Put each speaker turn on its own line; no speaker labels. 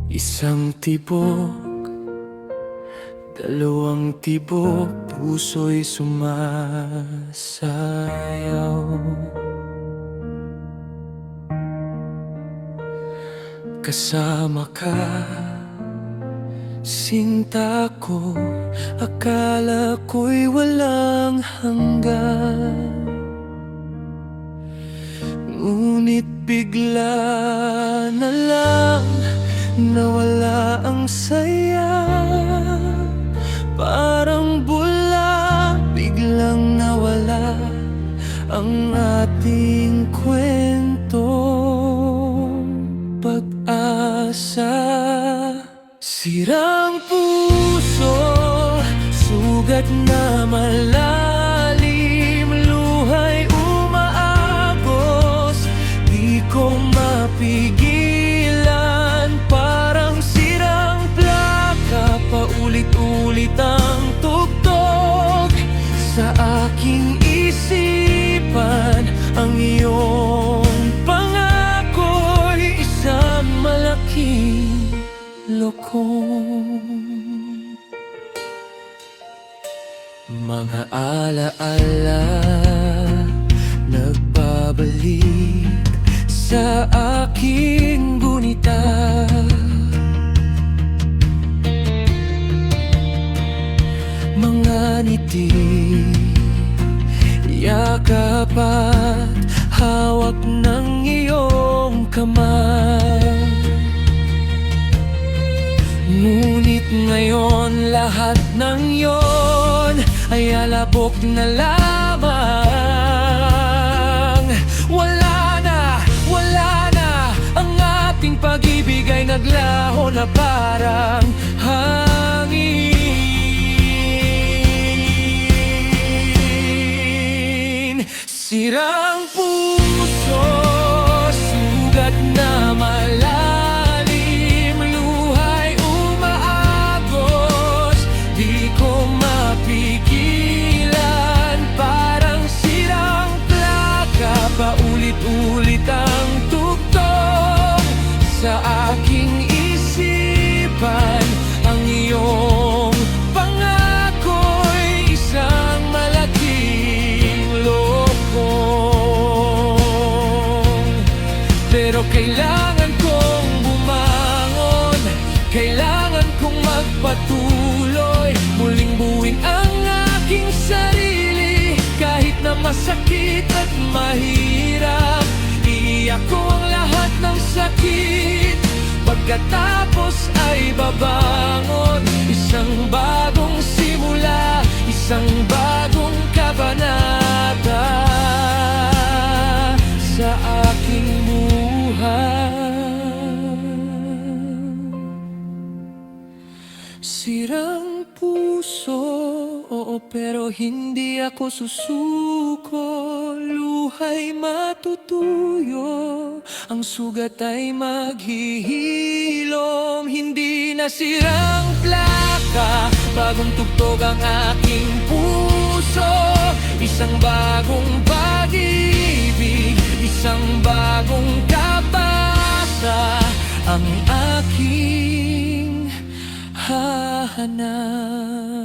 Isang tibok, dalawang tibok, puso'y sumasayaw. Kasama ka, sinta ko, akala ko'y walang hanggan. Ngunit bigla na lang nawala ang saya. Parang bula, biglang nawala ang ating kwentong pag-asa. Sirang puso, sugat na malalim, luhay umaagos, di ko mapigilan. Parang sirang plaka, paulit-ulit ang tugtog sa aking isipan. Ang iyong pangako'y isang malaking lokong. Mga alaala nagbabalik sa aking gunita. Mga ngiti, yakap at hawak ng iyong kamay. Ngunit ngayon lahat ng yon ay alabok na lamang. Wala na, ang ating pag-ibig ay naglaho na parang hangin. Sirang puso, sugat na malalim, luhay umaagos, di ko mapigilan. Parang sirang plaka, paulit-ulit ang tugtog sa aking isipan. Ang iyong pangako'y isang malaking lokong. Pero kailangan kong bumangon, kailangan kong magpatuloy, muling buuin ang aking sarili. Kahit na masakit at mahirap, iiyak ko ang lahat ng sakit. Pagkatapos ay babangon, isang bagong simula, isang bagong kabanata sa aking buhay. Sirang puso, oo, pero hindi ako susuko. Luhay matutuyo, ang sugat ay maghihilom. Hindi na sirang plaka, bagong tugtog ang aking puso. Isang bagong pag-ibig, isang bagong kabasa ang aking hahanap.